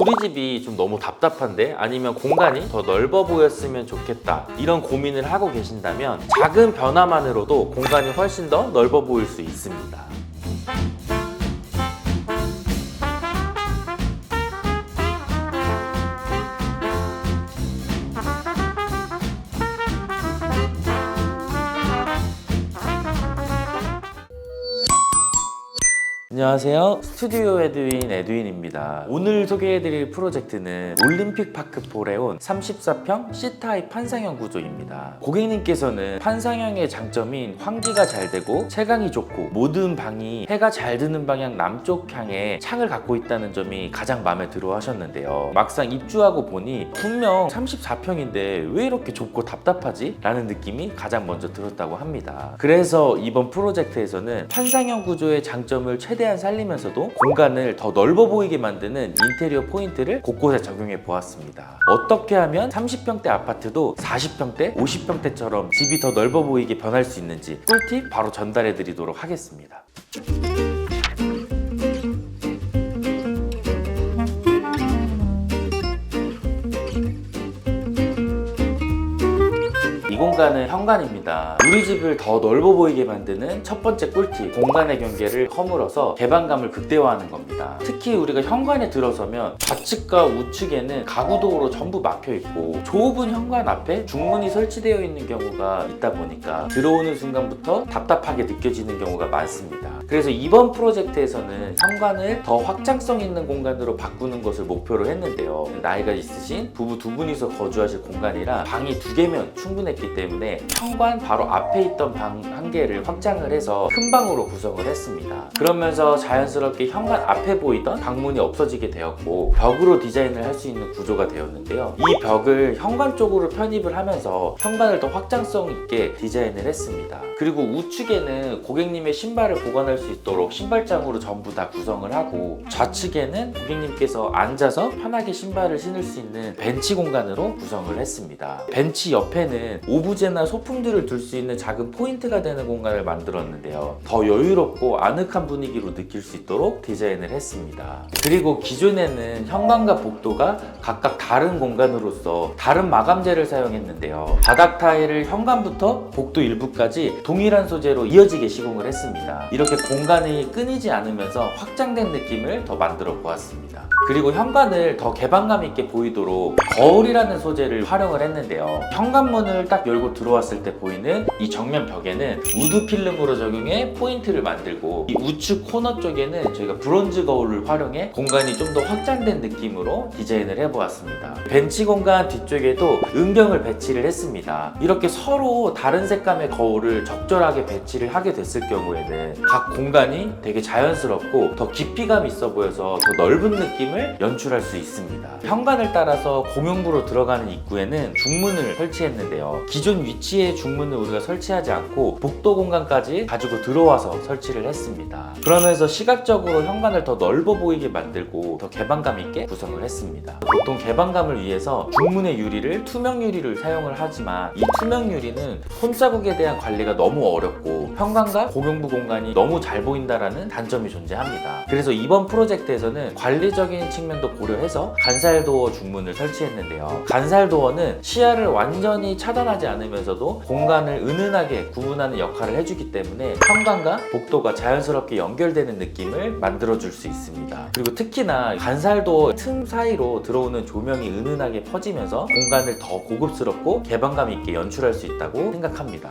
우리 집이 좀 너무 답답한데 아니면 공간이 더 넓어 보였으면 좋겠다 이런 고민을 하고 계신다면 작은 변화만으로도 공간이 훨씬 더 넓어 보일 수 있습니다. 안녕하세요. 스튜디오 에드윈입니다. 오늘 소개해드릴 프로젝트는 올림픽 파크폴에 온 34평 C타입 판상형 구조입니다. 고객님께서는 판상형의 장점인 환기가 잘 되고 채광이 좋고 모든 방이 해가 잘 드는 방향 남쪽 향에 창을 갖고 있다는 점이 가장 마음에 들어 하셨는데요. 막상 입주하고 보니 분명 34평인데 왜 이렇게 좁고 답답하지? 라는 느낌이 가장 먼저 들었다고 합니다. 그래서 이번 프로젝트에서는 판상형 구조의 장점을 최대한 살리면서도 공간을 더 넓어 보이게 만드는 인테리어 포인트를 곳곳에 적용해 보았습니다. 어떻게 하면 30평대 아파트도 40평대, 50평대처럼 집이 더 넓어 보이게 변할 수 있는지 꿀팁 바로 전달해 드리도록 하겠습니다. 이 공간은 현관입니다. 우리 집을 더 넓어 보이게 만드는 첫 번째 꿀팁, 공간의 경계를 허물어서 개방감을 극대화하는 겁니다. 특히 우리가 현관에 들어서면 좌측과 우측에는 가구도로 전부 막혀 있고 좁은 현관 앞에 중문이 설치되어 있는 경우가 있다 보니까 들어오는 순간부터 답답하게 느껴지는 경우가 많습니다. 그래서 이번 프로젝트에서는 현관을 더 확장성 있는 공간으로 바꾸는 것을 목표로 했는데요. 나이가 있으신 부부 두 분이서 거주하실 공간이라 방이 두 개면 충분했기 때문에 현관 바로 앞에 있던 방 한 개를 확장을 해서 큰 방으로 구성을 했습니다. 그러면서 자연스럽게 현관 앞에 보이던 방문이 없어지게 되었고 벽으로 디자인을 할 수 있는 구조가 되었는데요. 이 벽을 현관 쪽으로 편입을 하면서 현관을 더 확장성 있게 디자인을 했습니다. 그리고 우측에는 고객님의 신발을 보관할 수 있도록 신발장으로 전부 다 구성을 하고 좌측에는 고객님께서 앉아서 편하게 신발을 신을 수 있는 벤치 공간으로 구성을 했습니다. 벤치 옆에는 오브제나 소품들을 둘 수 있는 작은 포인트가 되는 공간을 만들었는데요. 더 여유롭고 아늑한 분위기로 느낄 수 있도록 디자인을 했습니다. 그리고 기존에는 현관과 복도가 각각 다른 공간으로서 다른 마감재를 사용했는데요. 바닥 타일을 현관부터 복도 일부까지 동일한 소재로 이어지게 시공을 했습니다. 이렇게 공간이 끊이지 않으면서 확장된 느낌을 더 만들어 보았습니다. 그리고 현관을 더 개방감 있게 보이도록 거울이라는 소재를 활용을 했는데요. 현관문을 딱 열고 들어왔을 때 보이는 이 정면 벽에는 우드 필름으로 적용해 포인트를 만들고 이 우측 코너 쪽에는 저희가 브론즈 거울을 활용해 공간이 좀 더 확장된 느낌으로 디자인을 해보았습니다. 벤치 공간 뒤쪽에도 은경을 배치를 했습니다. 이렇게 서로 다른 색감의 거울을 적절하게 배치를 하게 됐을 경우에는 각 공간이 되게 자연스럽고 더 깊이감 있어 보여서 더 넓은 느낌을 연출할 수 있습니다. 현관을 따라서 공용부로 들어가는 입구에는 중문을 설치했는데요. 기존 위치에 중문을 우리가 설치하지 않고 복도 공간까지 가지고 들어와서 설치를 했습니다. 그러면서 시각적으로 현관을 더 넓어 보이게 만들고 더 개방감 있게 구성을 했습니다. 보통 개방감을 위해서 중문의 유리를 투명 유리를 사용을 하지만 이 투명 유리는 손자국에 대한 관리가 너무 어렵고 현관과 공용부 공간이 너무 잘 보인다라는 단점이 존재합니다. 그래서 이번 프로젝트에서는 관리적인 측면도 고려해서 간살도어 중문을 설치했는데요. 간살도어는 시야를 완전히 차단하지 않으면서도 공간을 은은하게 구분하는 역할을 해주기 때문에 현관과 복도가 자연스럽게 연결되는 느낌을 만들어줄 수 있습니다. 그리고 특히나 간살도어 틈 사이로 들어오는 조명이 은은하게 퍼지면서 공간을 더 고급스럽고 개방감 있게 연출할 수 있다고 생각합니다.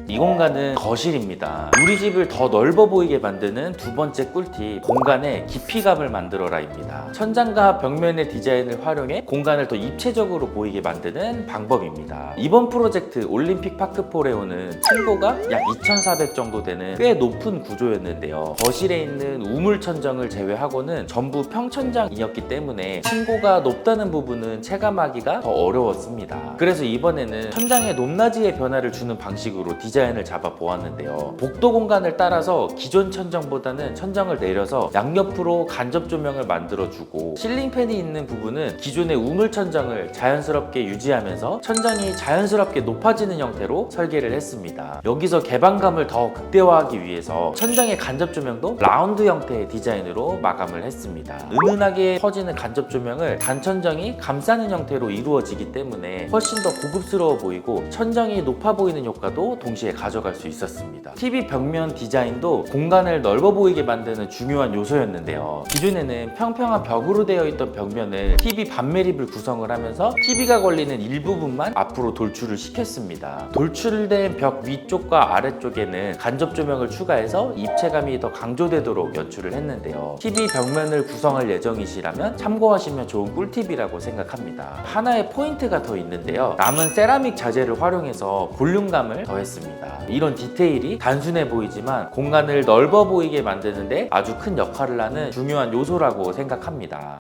이 공간은 거실입니다. 우리 집을 더 넓어 보이게 만드는 두 번째 꿀팁, 공간의 깊이감을 만들어라입니다. 천장과 벽면의 디자인을 활용해 공간을 더 입체적으로 보이게 만드는 방법입니다. 이번 프로젝트 올림픽 파크폴에오는 층고가 약 2,400 정도 되는 꽤 높은 구조였는데요. 거실에 있는 우물 천정을 제외하고는 전부 평천장이었기 때문에 층고가 높다는 부분은 체감하기가 더 어려웠습니다. 그래서 이번에는 천장의 높낮이의 변화를 주는 방식으로 디자인을 디자인을 잡아 보았는데요. 복도 공간을 따라서 기존 천정보다는 천정을 내려서 양옆으로 간접 조명을 만들어주고, 실링팬이 있는 부분은 기존의 우물 천정을 자연스럽게 유지하면서 천정이 자연스럽게 높아지는 형태로 설계를 했습니다. 여기서 개방감을 더 극대화하기 위해서 천정의 간접 조명도 라운드 형태의 디자인으로 마감을 했습니다. 은은하게 퍼지는 간접 조명을 단천정이 감싸는 형태로 이루어지기 때문에 훨씬 더 고급스러워 보이고 천정이 높아 보이는 효과도 동시에 가져갈 수 있었습니다. TV 벽면 디자인도 공간을 넓어 보이게 만드는 중요한 요소였는데요. 기존에는 평평한 벽으로 되어 있던 벽면을 TV 반매립을 구성을 하면서 TV가 걸리는 일부분만 앞으로 돌출을 시켰습니다. 돌출된 벽 위쪽과 아래쪽에는 간접 조명을 추가해서 입체감이 더 강조되도록 연출을 했는데요. TV 벽면을 구성할 예정이시라면 참고하시면 좋은 꿀팁이라고 생각합니다. 하나의 포인트가 더 있는데요. 남은 세라믹 자재를 활용해서 볼륨감을 더했습니다. 이런 디테일이 단순해 보이지만 공간을 넓어 보이게 만드는데 아주 큰 역할을 하는 중요한 요소라고 생각합니다.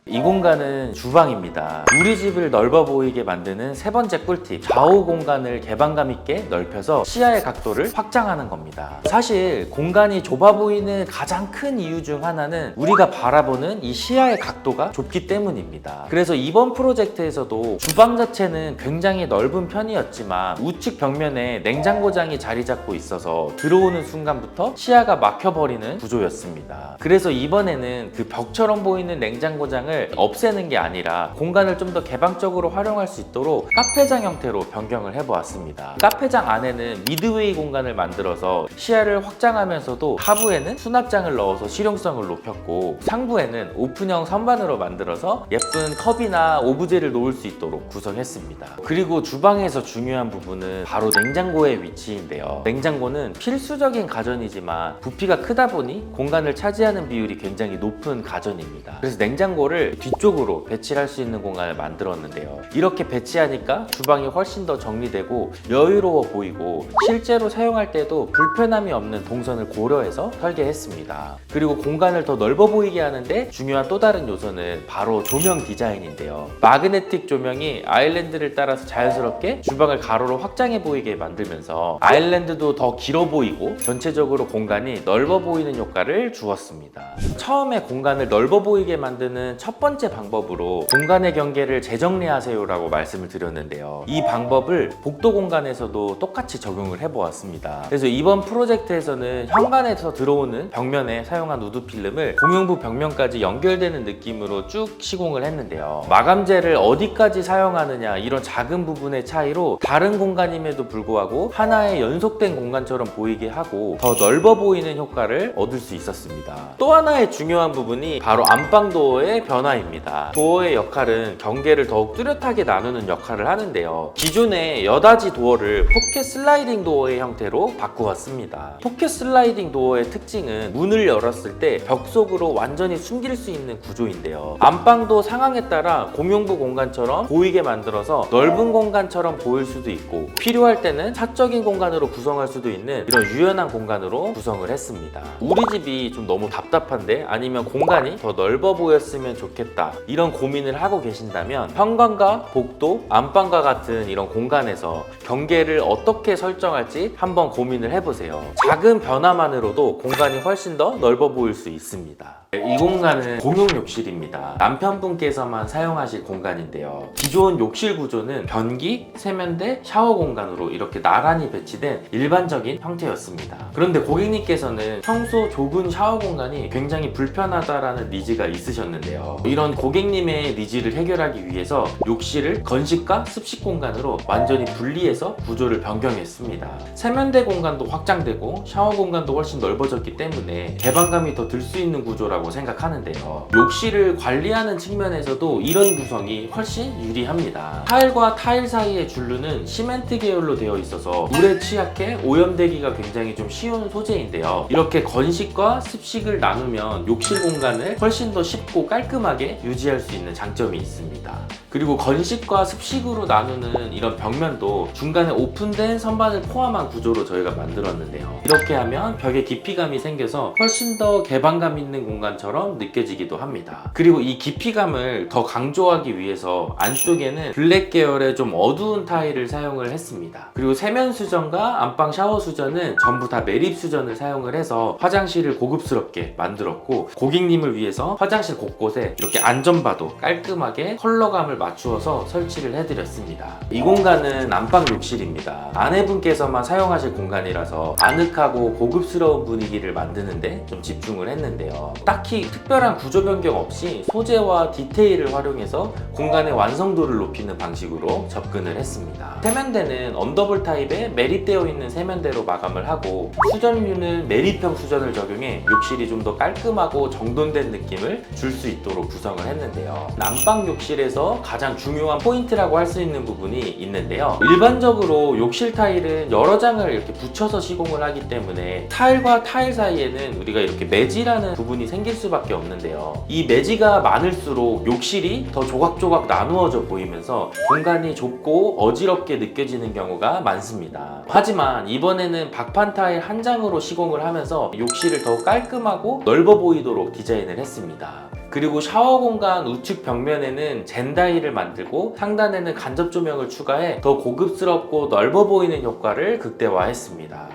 이 공간은 주방입니다. 우리 집을 넓어 보이게 만드는 세 번째 꿀팁, 좌우 공간을 개방감 있게 넓혀서 시야의 각도를 확장하는 겁니다. 사실 공간이 좁아 보이는 가장 큰 이유 중 하나는 우리가 바라보는 이 시야의 각도가 좁기 때문입니다. 그래서 이번 프로젝트에서도 주방 자체는 굉장히 넓은 편이었지만 우측 벽면에 냉장고장이 자리 잡고 있어서 들어오는 순간부터 시야가 막혀버리는 구조였습니다. 그래서 이번에는 그 벽처럼 보이는 냉장고장을 없애는 게 아니라 공간을 좀 더 개방적으로 활용할 수 있도록 카페장 형태로 변경을 해보았습니다. 카페장 안에는 미드웨이 공간을 만들어서 시야를 확장하면서도 하부에는 수납장을 넣어서 실용성을 높였고, 상부에는 오픈형 선반으로 만들어서 예쁜 컵이나 오브제를 놓을 수 있도록 구성했습니다. 그리고 주방에서 중요한 부분은 바로 냉장고의 위치인데요. 냉장고는 필수적인 가전이지만 부피가 크다 보니 공간을 차지하는 비율이 굉장히 높은 가전입니다. 그래서 냉장고를 뒤쪽으로 배치할 수 있는 공간을 만들었는데요. 이렇게 배치하니까 주방이 훨씬 더 정리되고 여유로워 보이고 실제로 사용할 때도 불편함이 없는 동선을 고려해서 설계했습니다. 그리고 공간을 더 넓어 보이게 하는데 중요한 또 다른 요소는 바로 조명 디자인인데요. 마그네틱 조명이 아일랜드를 따라서 자연스럽게 주방을 가로로 확장해 보이게 만들면서 아일랜드도 더 길어 보이고 전체적으로 공간이 넓어 보이는 효과를 주었습니다. 처음에 공간을 넓어 보이게 만드는 첫 번째 방법으로 공간의 경계를 재정리하세요 라고 말씀을 드렸는데요. 이 방법을 복도 공간에서도 똑같이 적용을 해보았습니다. 그래서 이번 프로젝트에서는 현관에서 들어오는 벽면에 사용한 우드 필름을 공용부 벽면까지 연결되는 느낌으로 쭉 시공을 했는데요. 마감재를 어디까지 사용하느냐, 이런 작은 부분의 차이로 다른 공간임에도 불구하고 하나의 연속된 공간처럼 보이게 하고 더 넓어 보이는 효과를 얻을 수 있었습니다. 또 하나의 중요한 부분이 바로 안방도어의 변화입니다. 도어의 역할은 경계를 더욱 뚜렷하게 나누는 역할을 하는데요. 기존의 여닫이 도어를 포켓 슬라이딩 도어의 형태로 바꾸었습니다. 포켓 슬라이딩 도어의 특징은 문을 열었을 때 벽 속으로 완전히 숨길 수 있는 구조인데요. 안방도 상황에 따라 공용부 공간처럼 보이게 만들어서 넓은 공간처럼 보일 수도 있고, 필요할 때는 사적인 공간으로 구성할 수도 있는 이런 유연한 공간으로 구성을 했습니다. 우리 집이 좀 너무 답답한데, 아니면 공간이 더 넓어 보였으면 좋겠다, 이런 고민을 하고 계신다면 현관과 복도, 안방과 같은 이런 공간에서 경계를 어떻게 설정할지 한번 고민을 해보세요. 작은 변화만으로도 공간이 훨씬 더 넓어 보일 수 있습니다. 이 공간은 공용 욕실입니다. 남편분께서만 사용하실 공간인데요. 기존 욕실 구조는 변기, 세면대, 샤워 공간으로 이렇게 나란히 배치된 일반적인 형태였습니다. 그런데 고객님께서는 평소 좁은 샤워 공간이 굉장히 불편하다라는 니즈가 있으셨는데요. 이런 고객님의 니즈를 해결하기 위해서 욕실을 건식과 습식 공간으로 완전히 분리해서 구조를 변경했습니다. 세면대 공간도 확장되고 샤워 공간도 훨씬 넓어졌기 때문에 개방감이 더 들 수 있는 구조라고 생각하는데요. 욕실을 관리하는 측면에서도 이런 구성이 훨씬 유리합니다. 타일과 타일 사이의 줄루는 시멘트 계열로 되어 있어서 물에 취약해 오염되기가 굉장히 좀 쉬운 소재인데요. 이렇게 건식과 습식을 나누면 욕실 공간을 훨씬 더 쉽고 깔끔하게 깔끔하게 유지할 수 있는 장점이 있습니다. 그리고 건식과 습식으로 나누는 이런 벽면도 중간에 오픈된 선반을 포함한 구조로 저희가 만들었는데요. 이렇게 하면 벽에 깊이감이 생겨서 훨씬 더 개방감 있는 공간처럼 느껴지기도 합니다. 그리고 이 깊이감을 더 강조하기 위해서 안쪽에는 블랙 계열의 좀 어두운 타일을 사용을 했습니다. 그리고 세면 수전과 안방 샤워 수전은 전부 다 매립 수전을 사용을 해서 화장실을 고급스럽게 만들었고, 고객님을 위해서 화장실 곳곳에 이렇게 안전바도 깔끔하게 컬러감을 맞추어서 설치를 해드렸습니다. 이 공간은 안방 욕실입니다. 아내분께서만 사용하실 공간이라서 아늑하고 고급스러운 분위기를 만드는데 좀 집중을 했는데요. 딱히 특별한 구조 변경 없이 소재와 디테일을 활용해서 공간의 완성도를 높이는 방식으로 접근을 했습니다. 세면대는 언더볼 타입에 매립되어 있는 세면대로 마감을 하고, 수전류는 매립형 수전을 적용해 욕실이 좀 더 깔끔하고 정돈된 느낌을 줄 수 있도록 구성을 했는데요. 난방 욕실에서 가장 중요한 포인트라고 할 수 있는 부분이 있는데요. 일반적으로 욕실 타일은 여러 장을 이렇게 붙여서 시공을 하기 때문에 타일과 타일 사이에는 우리가 이렇게 매지라는 부분이 생길 수밖에 없는데요. 이 매지가 많을수록 욕실이 더 조각조각 나누어져 보이면서 공간이 좁고 어지럽게 느껴지는 경우가 많습니다. 하지만 이번에는 박판 타일 한 장으로 시공을 하면서 욕실을 더 깔끔하고 넓어 보이도록 디자인을 했습니다. 그리고 샤워 공간 우측 벽면에는 젠다일을 만들고 상단에는 간접 조명을 추가해 더 고급스럽고 넓어 보이는 효과를 극대화했습니다.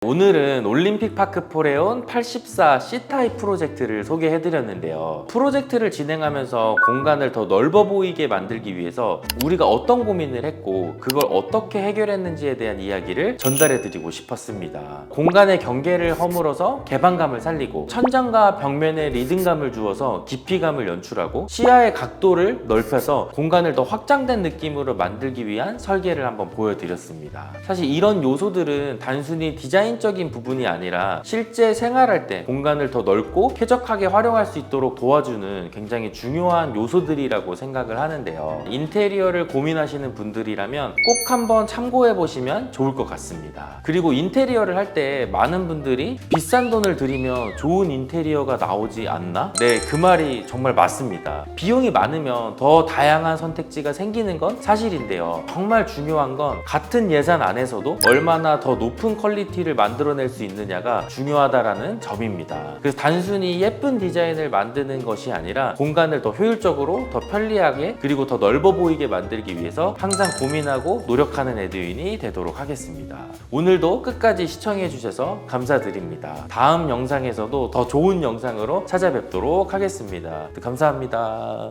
오늘은 올림픽 파크 포레온 84 C타입 프로젝트를 소개해드렸는데요. 프로젝트를 진행하면서 공간을 더 넓어 보이게 만들기 위해서 우리가 어떤 고민을 했고 그걸 어떻게 해결했는지에 대한 이야기를 전달해드리고 싶었습니다. 공간의 경계를 허물어서 개방감을 살리고, 천장과 벽면에 리듬감을 주어서 깊이감을 연출하고, 시야의 각도를 넓혀서 공간을 더 확장된 느낌으로 만들기 위한 설계를 한번 보여드렸습니다. 사실 이런 요소들은 단순히 디자인적인 부분이 아니라 실제 생활할 때 공간을 더 넓고 쾌적하게 활용할 수 있도록 도와주는 굉장히 중요한 요소들이라고 생각을 하는데요. 인테리어를 고민하시는 분들이라면 꼭 한번 참고해 보시면 좋을 것 같습니다. 그리고 인테리어를 할 때 많은 분들이 비싼 돈을 들이면 좋은 인테리어가 나오지 않나? 네, 그 말이 정말 맞습니다. 비용이 많으면 더 다양한 선택지가 생기는 건 사실인데요. 정말 중요한 건 같은 예산 안에서도 얼마나 더 높은 퀄리티를 만들어낼 수 있느냐가 중요하다라는 점입니다. 그래서 단순히 예쁜 디자인을 만드는 것이 아니라 공간을 더 효율적으로, 더 편리하게, 그리고 더 넓어 보이게 만들기 위해서 항상 고민하고 노력하는 에듀윈이 되도록 하겠습니다. 오늘도 끝까지 시청해 주셔서 감사드립니다. 다음 영상에서도 더 좋은 영상으로 찾아뵙도록 하겠습니다. 감사합니다.